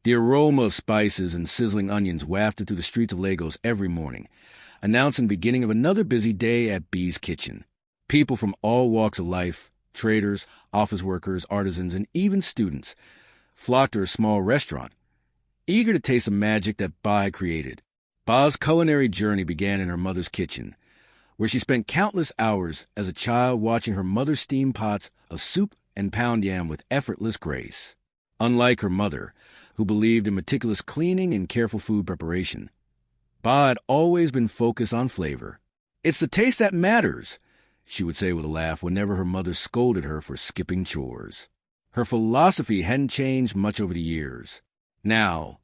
The aroma of spices and sizzling onions wafted through the streets of Lagos every morning, announcing the beginning of another busy day at B's kitchen. People from all walks of life, traders, office workers, artisans, and even students, flocked to her small restaurant, eager to taste the magic that Ba had created. Ba's culinary journey began in her mother's kitchen, where she spent countless hours as a child watching her mother steam pots of soup and pound yam with effortless grace. Unlike her mother, who believed in meticulous cleaning and careful food preparation, Ba had always been focused on flavor. "It's the taste that matters," she would say with a laugh whenever her mother scolded her for skipping chores. Her philosophy hadn't changed much over the years. Now,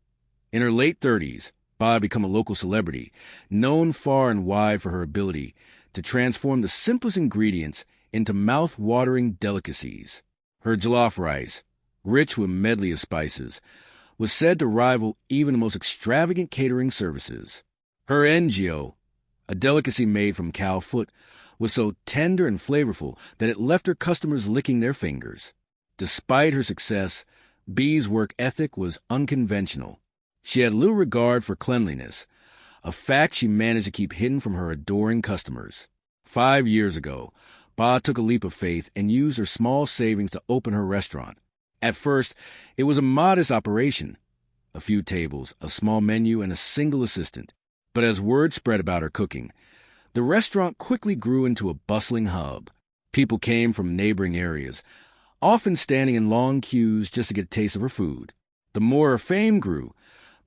in her late 30s, Ba had become a local celebrity, known far and wide for her ability to transform the simplest ingredients into mouth-watering delicacies. Her jollof rice, rich with a medley of spices, was said to rival even the most extravagant catering services. Her NGO, a delicacy made from cow foot, was so tender and flavorful that it left her customers licking their fingers. Despite her success, B's work ethic was unconventional. She had little regard for cleanliness, a fact she managed to keep hidden from her adoring customers. 5 years ago, Ba took a leap of faith and used her small savings to open her restaurant. At first, it was a modest operation, a few tables, a small menu, and a single assistant. But as word spread about her cooking, the restaurant quickly grew into a bustling hub. People came from neighboring areas, often standing in long queues just to get a taste of her food. The more her fame grew,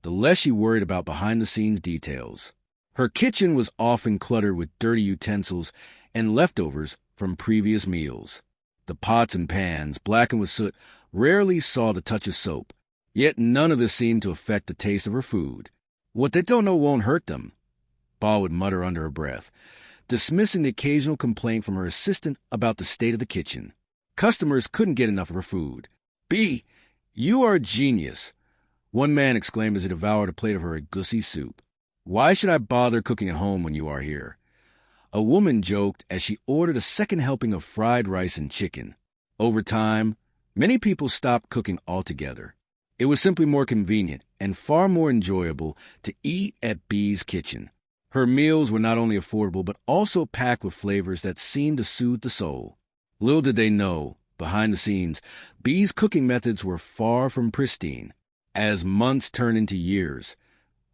the less she worried about behind-the-scenes details. Her kitchen was often cluttered with dirty utensils and leftovers from previous meals. The pots and pans, blackened with soot, rarely saw the touch of soap. Yet none of this seemed to affect the taste of her food. "What they don't know won't hurt them," Ba would mutter under her breath, dismissing the occasional complaint from her assistant about the state of the kitchen. Customers couldn't get enough of her food. "B, you are a genius," one man exclaimed as he devoured a plate of her egusi soup. "Why should I bother cooking at home when you are here?" A woman joked as she ordered a second helping of fried rice and chicken. Over time, many people stopped cooking altogether. It was simply more convenient and far more enjoyable to eat at B's kitchen. Her meals were not only affordable, but also packed with flavors that seemed to soothe the soul. Little did they know, behind the scenes, B's cooking methods were far from pristine. As months turned into years,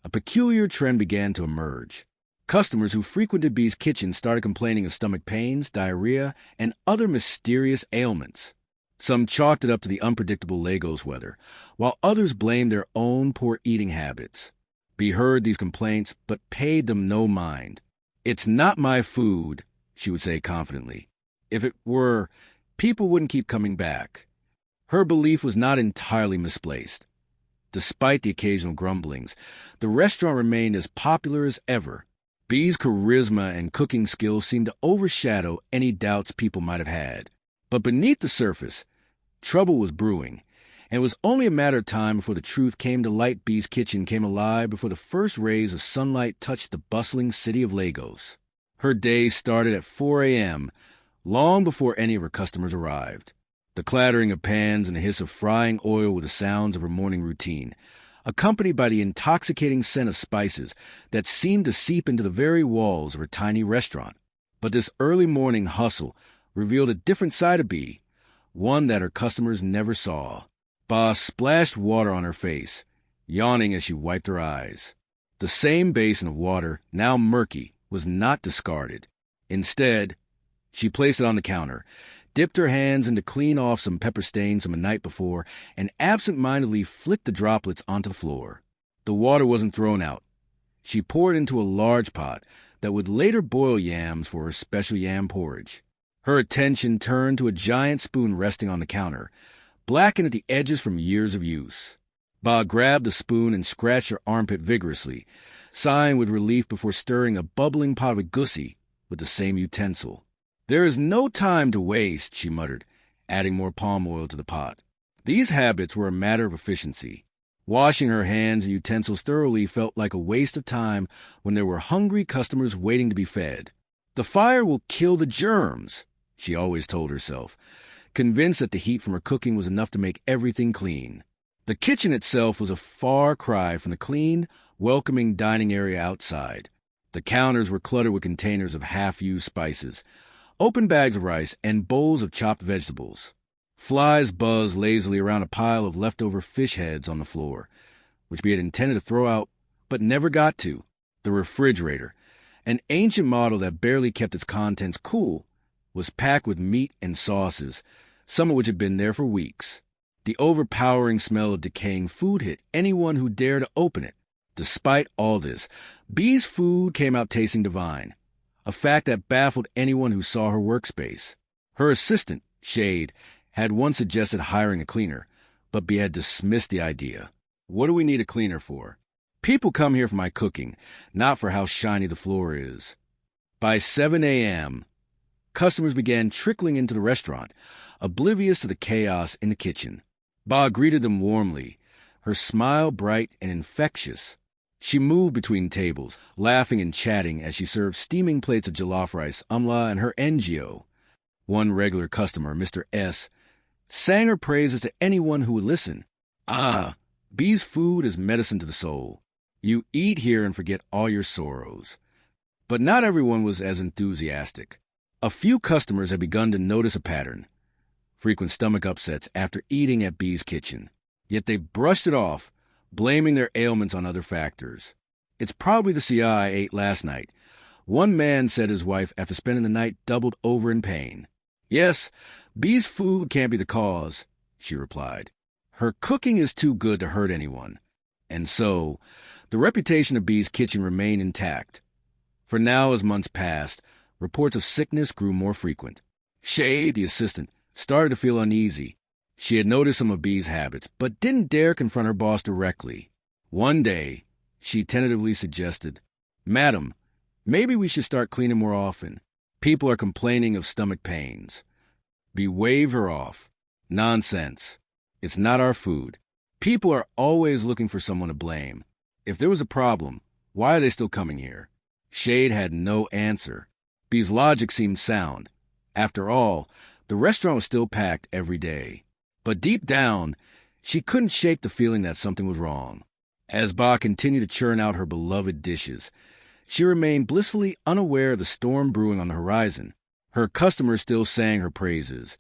a peculiar trend began to emerge. Customers who frequented B's kitchen started complaining of stomach pains, diarrhea, and other mysterious ailments. Some chalked it up to the unpredictable Lagos weather, while others blamed their own poor eating habits. B heard these complaints, but paid them no mind. "It's not my food," she would say confidently. "If it were, people wouldn't keep coming back." Her belief was not entirely misplaced. Despite the occasional grumblings, the restaurant remained as popular as ever. B's charisma and cooking skills seemed to overshadow any doubts people might have had. But beneath the surface, trouble was brewing, and it was only a matter of time before the truth came to light. B's kitchen came alive before the first rays of sunlight touched the bustling city of Lagos. Her day started at 4 a.m., long before any of her customers arrived. The clattering of pans and the hiss of frying oil were the sounds of her morning routine, accompanied by the intoxicating scent of spices that seemed to seep into the very walls of her tiny restaurant. But this early morning hustle revealed a different side of B, one that her customers never saw. Ba splashed water on her face, yawning as she wiped her eyes. The same basin of water, now murky, was not discarded. Instead, she placed it on the counter, dipped her hands in to clean off some pepper stains from the night before, and absent-mindedly flicked the droplets onto the floor. The water wasn't thrown out. She poured it into a large pot that would later boil yams for her special yam porridge. Her attention turned to a giant spoon resting on the counter, blackened at the edges from years of use. Ba grabbed the spoon and scratched her armpit vigorously, sighing with relief before stirring a bubbling pot of egusi with the same utensil. "There is no time to waste," she muttered, adding more palm oil to the pot. These habits were a matter of efficiency. Washing her hands and utensils thoroughly felt like a waste of time when there were hungry customers waiting to be fed. "The fire will kill the germs," she always told herself, convinced that the heat from her cooking was enough to make everything clean. The kitchen itself was a far cry from the clean, welcoming dining area outside. The counters were cluttered with containers of half-used spices, open bags of rice, and bowls of chopped vegetables. Flies buzzed lazily around a pile of leftover fish heads on the floor, which we had intended to throw out but never got to. The refrigerator, an ancient model that barely kept its contents cool, was packed with meat and sauces, some of which had been there for weeks. The overpowering smell of decaying food hit anyone who dared to open it. Despite all this, Bee's food came out tasting divine, a fact that baffled anyone who saw her workspace. Her assistant, Shade, had once suggested hiring a cleaner, but Bee had dismissed the idea. What do we need a cleaner for? People come here for my cooking, not for how shiny the floor is. By 7 a.m., customers began trickling into the restaurant, oblivious to the chaos in the kitchen. Ba greeted them warmly, her smile bright and infectious. She moved between tables, laughing and chatting as she served steaming plates of jollof rice, umla, and her NGO. One regular customer, Mr. S., sang her praises to anyone who would listen. Ah, Bee's food is medicine to the soul. You eat here and forget all your sorrows. But not everyone was as enthusiastic. A few customers had begun to notice a pattern: frequent stomach upsets after eating at Bee's kitchen. Yet they brushed it off, blaming their ailments on other factors. It's probably the CI I ate last night, one man said to his wife after spending the night doubled over in pain. Yes, Bee's food can't be the cause, she replied. Her cooking is too good to hurt anyone. And so, the reputation of Bee's kitchen remained intact. For now, as months passed, reports of sickness grew more frequent. Shade, the assistant, started to feel uneasy. She had noticed some of Bee's habits, but didn't dare confront her boss directly. One day, she tentatively suggested, "Madam, maybe we should start cleaning more often. People are complaining of stomach pains." Bee waved her off. Nonsense. It's not our food. People are always looking for someone to blame. If there was a problem, why are they still coming here? Shade had no answer. Bee's logic seemed sound. After all, the restaurant was still packed every day. But deep down, she couldn't shake the feeling that something was wrong. As Ba continued to churn out her beloved dishes, she remained blissfully unaware of the storm brewing on the horizon. Her customers still sang her praises,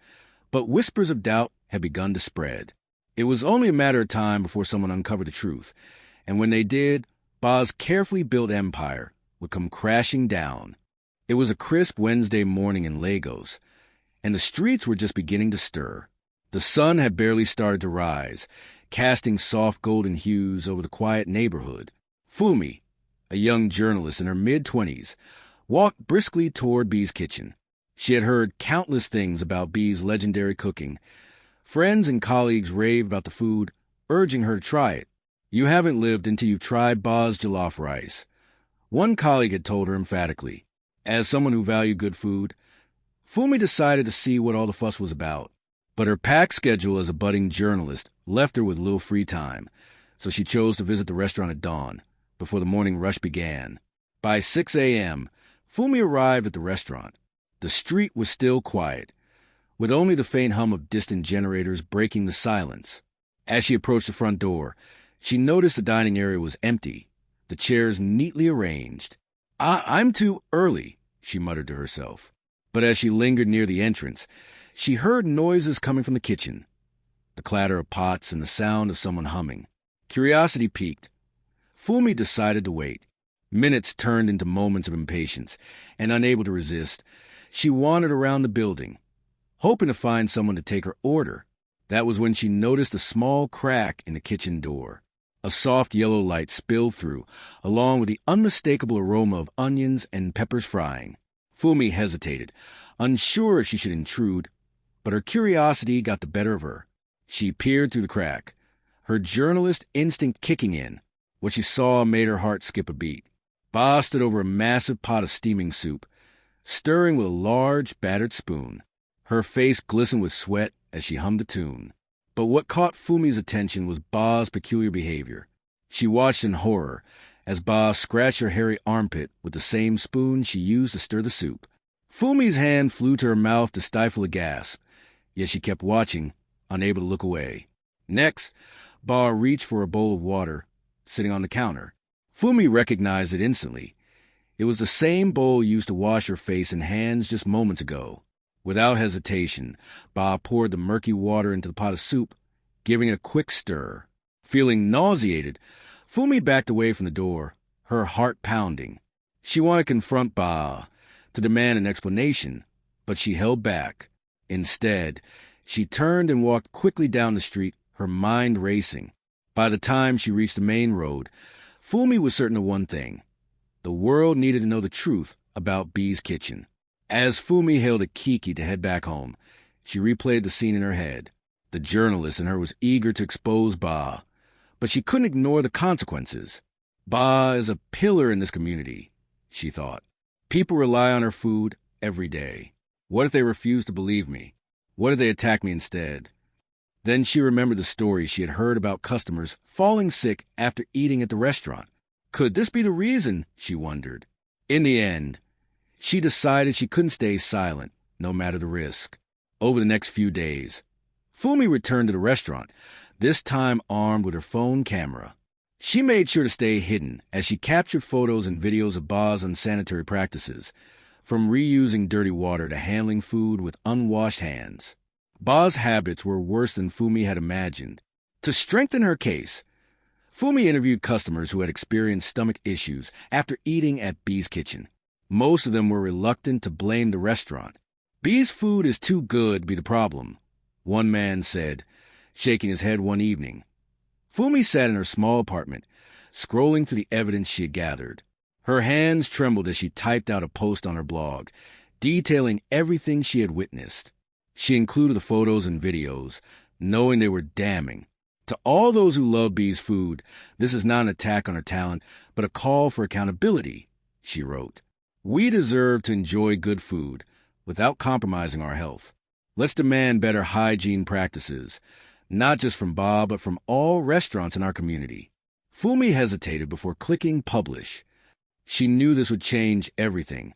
but whispers of doubt had begun to spread. It was only a matter of time before someone uncovered the truth, and when they did, Ba's carefully built empire would come crashing down. It was a crisp Wednesday morning in Lagos, and the streets were just beginning to stir. The sun had barely started to rise, casting soft golden hues over the quiet neighborhood. Fumi, a young journalist in her mid-20s, walked briskly toward Bee's kitchen. She had heard countless things about Bee's legendary cooking. Friends and colleagues raved about the food, urging her to try it. "You haven't lived until you've tried Ba's jollof rice," one colleague had told her emphatically. As someone who valued good food, Fumi decided to see what all the fuss was about. But her packed schedule as a budding journalist left her with little free time, so she chose to visit the restaurant at dawn, before the morning rush began. By 6 a.m., Fumi arrived at the restaurant. The street was still quiet, with only the faint hum of distant generators breaking the silence. As she approached the front door, she noticed the dining area was empty, the chairs neatly arranged. I'm too early," she muttered to herself. But as she lingered near the entrance, she heard noises coming from the kitchen, the clatter of pots and the sound of someone humming. Curiosity piqued. Fumi decided to wait. Minutes turned into moments of impatience, and unable to resist, she wandered around the building, hoping to find someone to take her order. That was when she noticed a small crack in the kitchen door. A soft yellow light spilled through, along with the unmistakable aroma of onions and peppers frying. Fumi hesitated, unsure if she should intrude, but her curiosity got the better of her. She peered through the crack, her journalist instinct kicking in. What she saw made her heart skip a beat. Ba stood over a massive pot of steaming soup, stirring with a large, battered spoon. Her face glistened with sweat as she hummed a tune. But what caught Fumi's attention was Ba's peculiar behavior. She watched in horror as Ba scratched her hairy armpit with the same spoon she used to stir the soup. Fumi's hand flew to her mouth to stifle a gasp, yet she kept watching, unable to look away. Next, Ba reached for a bowl of water, sitting on the counter. Fumi recognized it instantly. It was the same bowl used to wash her face and hands just moments ago. Without hesitation, Ba poured the murky water into the pot of soup, giving it a quick stir. Feeling nauseated, Fumi backed away from the door, her heart pounding. She wanted to confront Ba, to demand an explanation, but she held back. Instead, she turned and walked quickly down the street, her mind racing. By the time she reached the main road, Fumi was certain of one thing. The world needed to know the truth about B's kitchen. As Fumi hailed a Kiki to head back home, she replayed the scene in her head. The journalist in her was eager to expose Ba, but she couldn't ignore the consequences. Ba is a pillar in this community, she thought. People rely on her food every day. What if they refuse to believe me? What if they attack me instead? Then she remembered the stories she had heard about customers falling sick after eating at the restaurant. Could this be the reason, she wondered? In the end, she decided she couldn't stay silent, no matter the risk. Over the next few days, Fumi returned to the restaurant, this time armed with her phone camera. She made sure to stay hidden as she captured photos and videos of Ba's unsanitary practices, from reusing dirty water to handling food with unwashed hands. Ba's habits were worse than Fumi had imagined. To strengthen her case, Fumi interviewed customers who had experienced stomach issues after eating at B's kitchen. Most of them were reluctant to blame the restaurant. B's food is too good to be the problem, one man said, shaking his head one evening. Fumi sat in her small apartment, scrolling through the evidence she had gathered. Her hands trembled as she typed out a post on her blog, detailing everything she had witnessed. She included the photos and videos, knowing they were damning. To all those who love B's food, this is not an attack on her talent, but a call for accountability, she wrote. We deserve to enjoy good food without compromising our health. Let's demand better hygiene practices, not just from Ba, but from all restaurants in our community. Fumi hesitated before clicking publish. She knew this would change everything,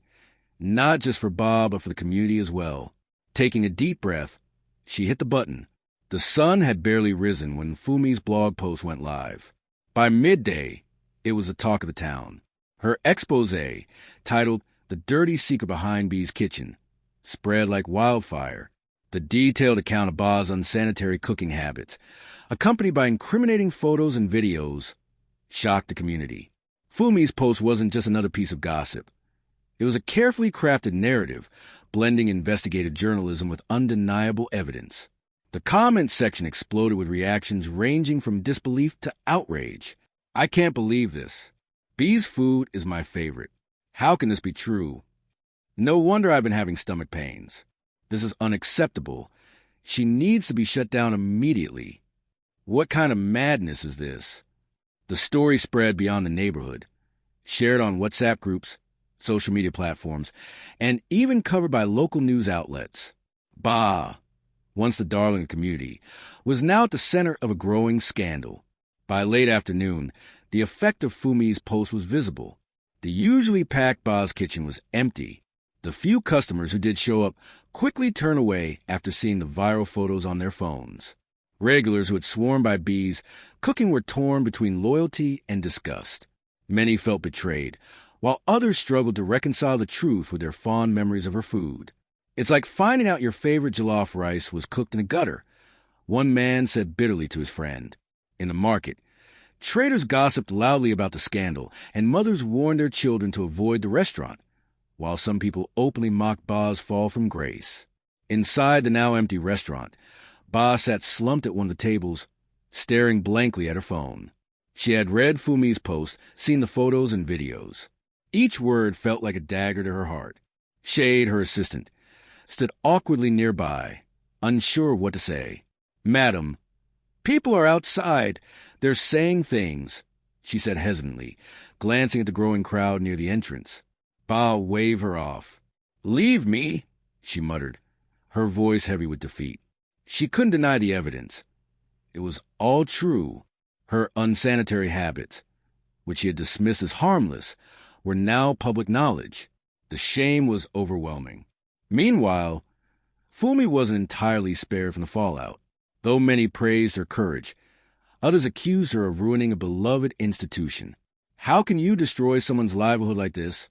not just for Ba, but for the community as well. Taking a deep breath, she hit the button. The sun had barely risen when Fumi's blog post went live. By midday, it was the talk of the town. Her exposé, titled The Dirty Secret Behind B's Kitchen, spread like wildfire. The detailed account of Ba's unsanitary cooking habits, accompanied by incriminating photos and videos, shocked the community. Fumi's post wasn't just another piece of gossip. It was a carefully crafted narrative, blending investigative journalism with undeniable evidence. The comments section exploded with reactions ranging from disbelief to outrage. I can't believe this. B's food is my favorite. How can this be true? No wonder I've been having stomach pains. This is unacceptable. She needs to be shut down immediately. What kind of madness is this? The story spread beyond the neighborhood, shared on WhatsApp groups, social media platforms, and even covered by local news outlets. Ba, once the darling of the community, was now at the center of a growing scandal. By late afternoon, the effect of Fumi's post was visible. The usually packed Ba's kitchen was empty. The few customers who did show up quickly turned away after seeing the viral photos on their phones. Regulars who had sworn by B's cooking were torn between loyalty and disgust. Many felt betrayed, while others struggled to reconcile the truth with their fond memories of her food. It's like finding out your favorite jollof rice was cooked in a gutter, one man said bitterly to his friend. In the market, traders gossiped loudly about the scandal, and mothers warned their children to avoid the restaurant, while some people openly mocked Ba's fall from grace. Inside the now empty restaurant, Ba sat slumped at one of the tables, staring blankly at her phone. She had read Fumi's post, seen the photos and videos. Each word felt like a dagger to her heart. Shade, her assistant, stood awkwardly nearby, unsure what to say. Madam, people are outside. They're saying things, she said hesitantly, glancing at the growing crowd near the entrance. Ba waved her off. Leave me, she muttered, her voice heavy with defeat. She couldn't deny the evidence. It was all true. Her unsanitary habits, which she had dismissed as harmless, were now public knowledge. The shame was overwhelming. Meanwhile, Fumi wasn't entirely spared from the fallout. Though many praised her courage, Others accused her of ruining a beloved institution. "How can you destroy someone's livelihood like this?"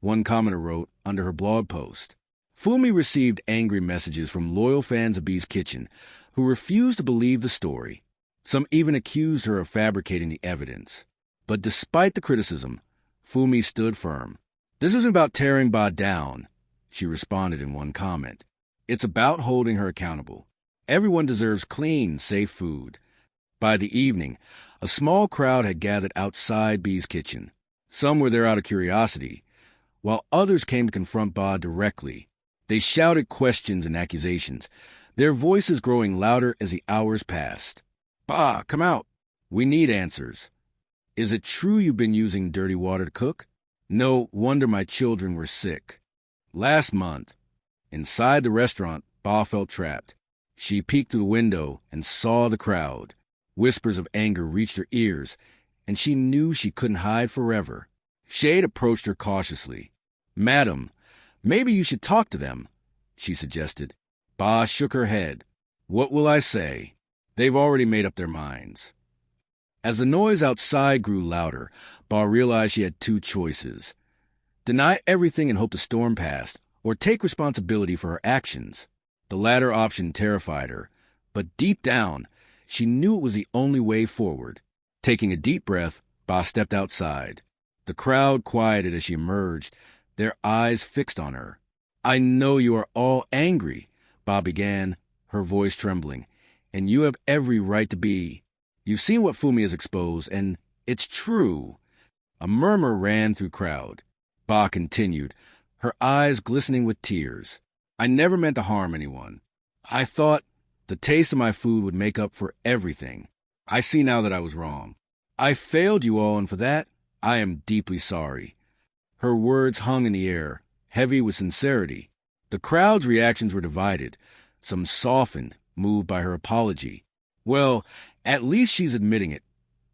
one commenter wrote under her blog post. Fumi received angry messages from loyal fans of B's Kitchen who refused to believe the story. Some even accused her of fabricating the evidence. But despite the criticism, Fumi stood firm. "This isn't about tearing Ba down," she responded in one comment. "It's about holding her accountable. Everyone deserves clean, safe food." By the evening, a small crowd had gathered outside B's Kitchen. Some were there out of curiosity, while others came to confront Ba directly. They shouted questions and accusations, their voices growing louder as the hours passed. "Ba, come out. We need answers. Is it true you've been using dirty water to cook? No wonder my children were sick." Last month, inside the restaurant, Ba felt trapped. She peeked through the window and saw the crowd. Whispers of anger reached her ears, and she knew she couldn't hide forever. Shade approached her cautiously. "Madam, maybe you should talk to them," she suggested. Ba shook her head. "What will I say? They've already made up their minds." As the noise outside grew louder, Ba realized she had two choices: deny everything and hope the storm passed, or take responsibility for her actions. The latter option terrified her, but deep down, she knew it was the only way forward. Taking a deep breath, Ba stepped outside. The crowd quieted as she emerged, their eyes fixed on her. "I know you are all angry," Ba began, her voice trembling, "and you have every right to be. You've seen what Fumi has exposed, and it's true." A murmur ran through the crowd. Ba continued, her eyes glistening with tears. "I never meant to harm anyone. I thought the taste of my food would make up for everything. I see now that I was wrong. I failed you all, and for that, I am deeply sorry." Her words hung in the air, heavy with sincerity. The crowd's reactions were divided. Some softened, moved by her apology. "Well, at least she's admitting it,"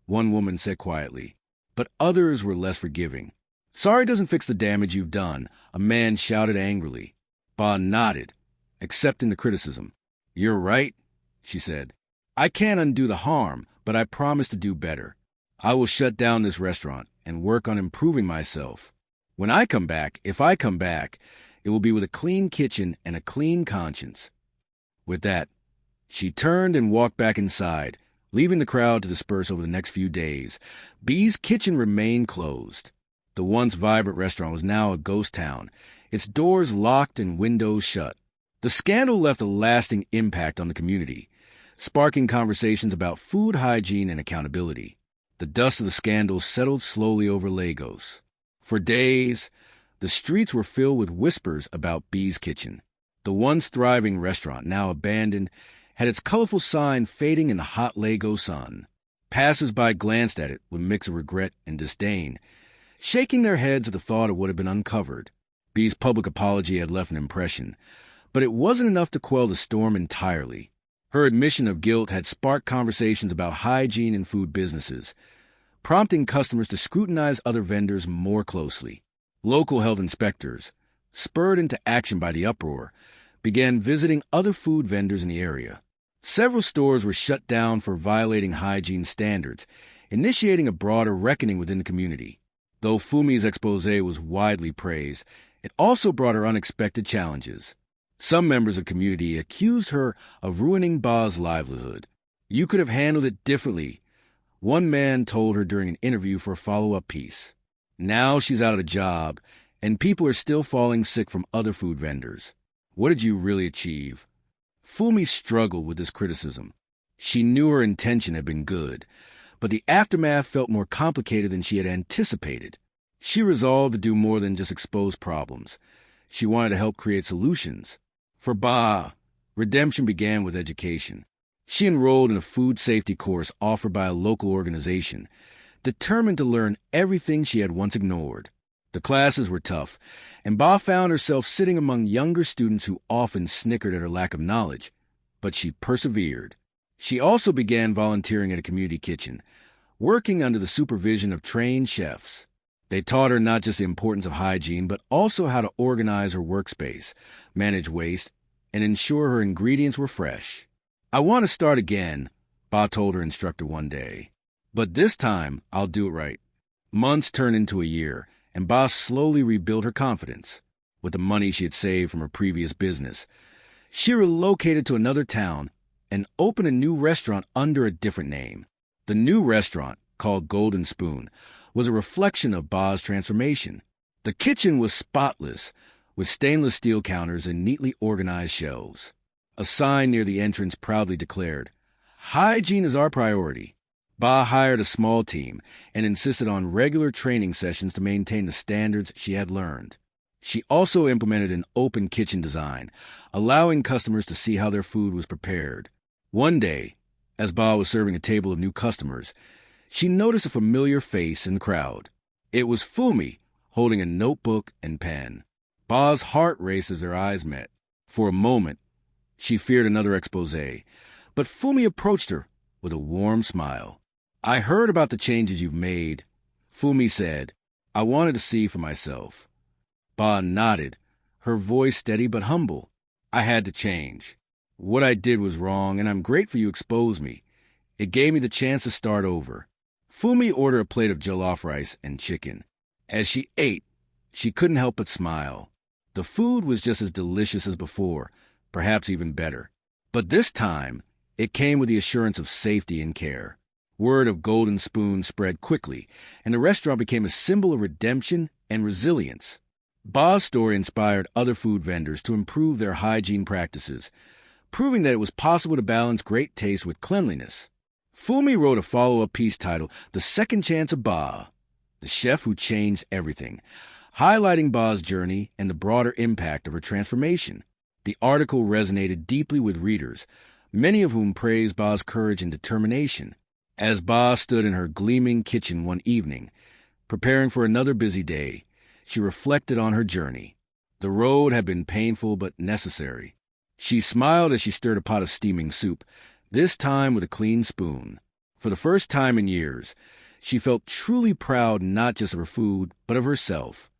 one woman said quietly. But others were less forgiving. "Sorry doesn't fix the damage you've done," a man shouted angrily. Ba nodded, accepting the criticism. "You're right," she said. "I can't undo the harm, but I promise to do better. I will shut down this restaurant and work on improving myself. When I come back, if I come back, it will be with a clean kitchen and a clean conscience." With that, she turned and walked back inside, leaving the crowd to disperse over the next few days. B's Kitchen remained closed. The once vibrant restaurant was now a ghost town, its doors locked and windows shut. The scandal left a lasting impact on the community, sparking conversations about food hygiene and accountability. The dust of the scandal settled slowly over Lagos. For days, the streets were filled with whispers about B's Kitchen. The once thriving restaurant, now abandoned, had its colorful sign fading in the hot Lagos sun. Passers-by glanced at it with a mix of regret and disdain, shaking their heads at the thought of what had been uncovered. B's public apology had left an impression, but it wasn't enough to quell the storm entirely. Her admission of guilt had sparked conversations about hygiene in food businesses, prompting customers to scrutinize other vendors more closely. Local health inspectors, spurred into action by the uproar, began visiting other food vendors in the area. Several stores were shut down for violating hygiene standards, initiating a broader reckoning within the community. Though Fumi's expose was widely praised, it also brought her unexpected challenges. Some members of the community accused her of ruining Ba's livelihood. "You could have handled it differently," one man told her during an interview for a follow-up piece. Now she's out of a job, and people are still falling sick from other food vendors. What did you really achieve? Fumi struggled with this criticism. She knew her intention had been good, but the aftermath felt more complicated than she had anticipated. She resolved to do more than just expose problems. She wanted to help create solutions. For Ba, redemption began with education. She enrolled in a food safety course offered by a local organization, determined to learn everything she had once ignored. The classes were tough, and Ba found herself sitting among younger students who often snickered at her lack of knowledge. But she persevered. She also began volunteering at a community kitchen, working under the supervision of trained chefs. They taught her not just the importance of hygiene, but also how to organize her workspace, manage waste, and ensure her ingredients were fresh. "I want to start again," Ba told her instructor one day. But this time, I'll do it right. Months turned into a year, and Ba slowly rebuilt her confidence. With the money she had saved from her previous business, she relocated to another town and opened a new restaurant under a different name. The new restaurant, called Golden Spoon, was a reflection of Ba's transformation. The kitchen was spotless, with stainless steel counters and neatly organized shelves. A sign near the entrance proudly declared, "Hygiene is our priority." Ba hired a small team and insisted on regular training sessions to maintain the standards she had learned. She also implemented an open kitchen design, allowing customers to see how their food was prepared. One day, as Ba was serving a table of new customers, she noticed a familiar face in the crowd. It was Fumi, holding a notebook and pen. Ba's heart raced as their eyes met. For a moment, she feared another exposé, but Fumi approached her with a warm smile. "I heard about the changes you've made," Fumi said. "I wanted to see for myself." Ba nodded, her voice steady but humble. "I had to change. What I did was wrong, and I'm grateful you exposed me. It gave me the chance to start over." Fumi ordered a plate of jollof rice and chicken. As she ate, she couldn't help but smile. The food was just as delicious as before, perhaps even better. But this time, it came with the assurance of safety and care. Word of Golden Spoon spread quickly, and the restaurant became a symbol of redemption and resilience. Ba's story inspired other food vendors to improve their hygiene practices, proving that it was possible to balance great taste with cleanliness. Fumi wrote a follow-up piece titled "The Second Chance of Ba," the chef who changed everything, highlighting Ba's journey and the broader impact of her transformation. The article resonated deeply with readers, many of whom praised Ba's courage and determination. As Ba stood in her gleaming kitchen one evening, preparing for another busy day, she reflected on her journey. The road had been painful but necessary. She smiled as she stirred a pot of steaming soup, this time with a clean spoon. For the first time in years, she felt truly proud not just of her food, but of herself.